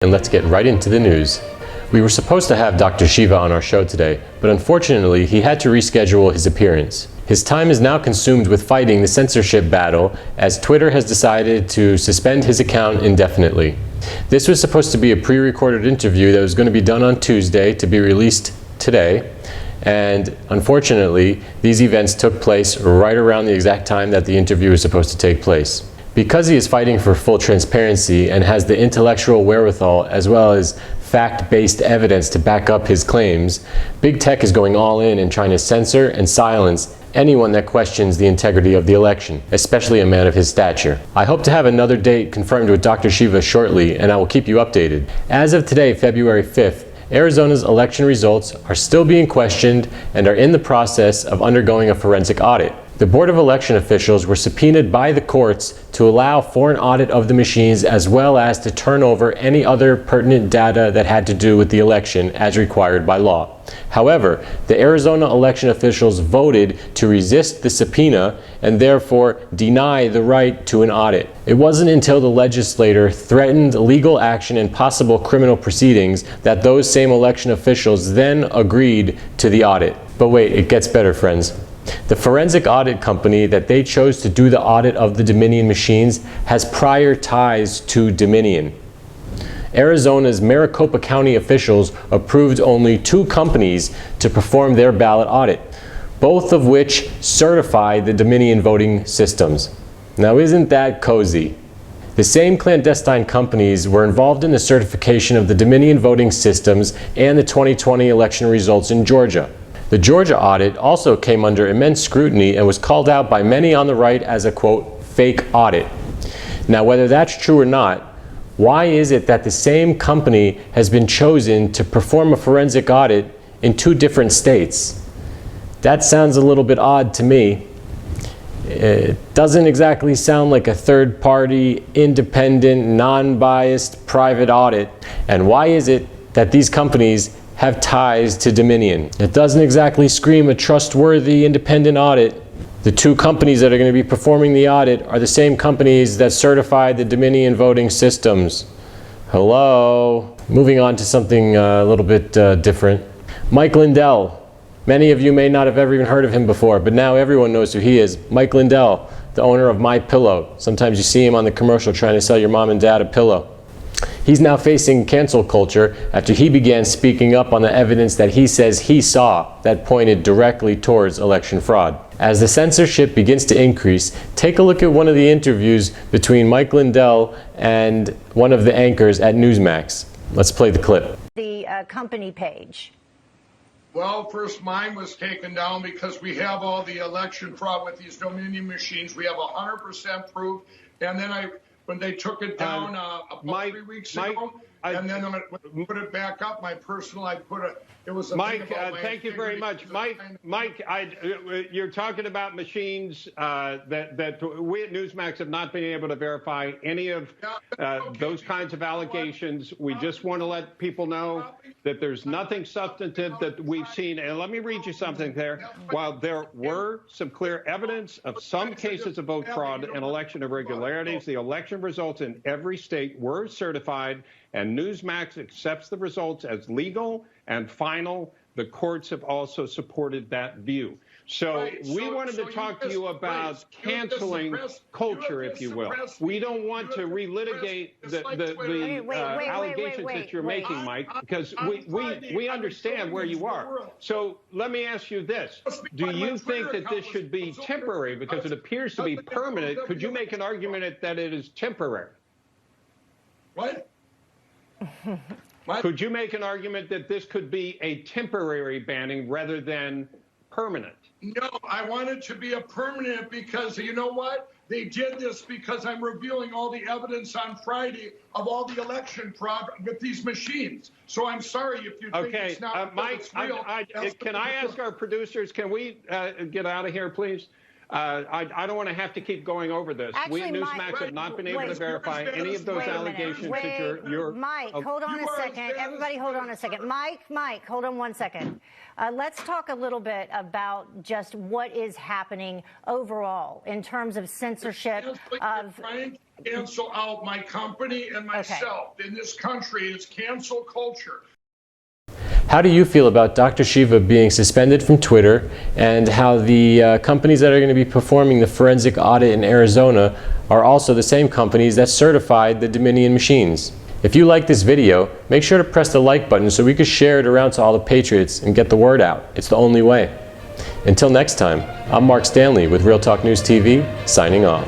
And let's get right into the news. We were supposed to have Dr. Shiva on our show today, but unfortunately he had to reschedule his appearance. His time is now consumed with fighting the censorship battle, as Twitter has decided to suspend his account indefinitely. This was supposed to be a pre-recorded interview that was going to be done on Tuesday to be released today, and unfortunately these events took place right around the exact time that the interview was supposed to take place. Because he is fighting for full transparency and has the intellectual wherewithal as well as fact-based evidence to back up his claims, Big Tech is going all in and trying to censor and silence anyone that questions the integrity of the election, especially a man of his stature. I hope to have another date confirmed with Dr. Shiva shortly, and I will keep you updated. As of today, February 5th, Arizona's election results are still being questioned and are in the process of undergoing a forensic audit. The Board of Election officials were subpoenaed by the courts to allow for an audit of the machines as well as to turn over any other pertinent data that had to do with the election as required by law. However, the Arizona election officials voted to resist the subpoena and therefore deny the right to an audit. It wasn't until the legislator threatened legal action and possible criminal proceedings that those same election officials then agreed to the audit. But wait, it gets better, friends. The forensic audit company that they chose to do the audit of the Dominion machines has prior ties to Dominion. Arizona's Maricopa County officials approved only 2 companies to perform their ballot audit, both of which certify the Dominion voting systems. Now, isn't that cozy? The same clandestine companies were involved in the certification of the Dominion voting systems and the 2020 election results in Georgia. The Georgia audit also came under immense scrutiny and was called out by many on the right as a, quote, fake audit. Now, whether that's true or not, why is it that the same company has been chosen to perform a forensic audit in 2 different states? That sounds a little bit odd to me. It doesn't exactly sound like a third-party, independent, non-biased private audit. And why is it that these companies have ties to Dominion? It doesn't exactly scream a trustworthy independent audit. The 2 companies that are going to be performing the audit are the same companies that certify the Dominion voting systems. Hello? Moving on to something a little bit different. Mike Lindell. Many of you may not have ever even heard of him before, but now everyone knows who he is. Mike Lindell, the owner of My Pillow. Sometimes you see him on the commercial trying to sell your mom and dad a pillow. He's now facing cancel culture after he began speaking up on the evidence that he says he saw that pointed directly towards election fraud. As the censorship begins to increase, take a look at one of the interviews between Mike Lindell and one of the anchors at NewsMax. Let's play the clip. The company page. Well, first mine was taken down because we have all the election fraud with these Dominion machines. We have 100% proof. And then when they took it down about 3 weeks ago, and then when I put it back up, my personal, it was a Mike, thank you very much. Mike, you're talking about machines that we at NewsMax have not been able to verify any of those kinds of allegations. We just want to let people know that there's nothing substantive that we've seen. And let me read you something there. While there were some clear evidence of some cases of vote fraud and election irregularities, the election results in every state were certified, and NewsMax accepts the results as legal and final. The courts have also supported that view. So we wanted to talk to you about canceling culture, if you will. We don't want to relitigate the allegations that you're making, Mike, because we understand where you are. So let me ask you this. Do you think that this should be temporary? Because it appears to be permanent. Could you make an argument that it is temporary? What? Could you make an argument that this could be a temporary banning rather than permanent? No, I want it to be a permanent because you know what? They did this because I'm revealing all the evidence on Friday of all the election fraud with these machines. So I'm sorry if you think it's not Mike, real. Can I ask our producers, can we get out of here, please? I don't want to have to keep going over this. Actually, we at NewsMax have not been able to verify any of those allegations that you're... Mike, hold on a second. Everybody hold on a second. Mike, hold on 1 second. Let's talk a little bit about just what is happening overall in terms of censorship of cancel out my company and myself. In this country, it's cancel culture. How do you feel about Dr. Shiva being suspended from Twitter, and how the companies that are going to be performing the forensic audit in Arizona are also the same companies that certified the Dominion machines? If you like this video, make sure to press the like button so we can share it around to all the patriots and get the word out. It's the only way. Until next time, I'm Mark Stanley with Real Talk News TV, signing off.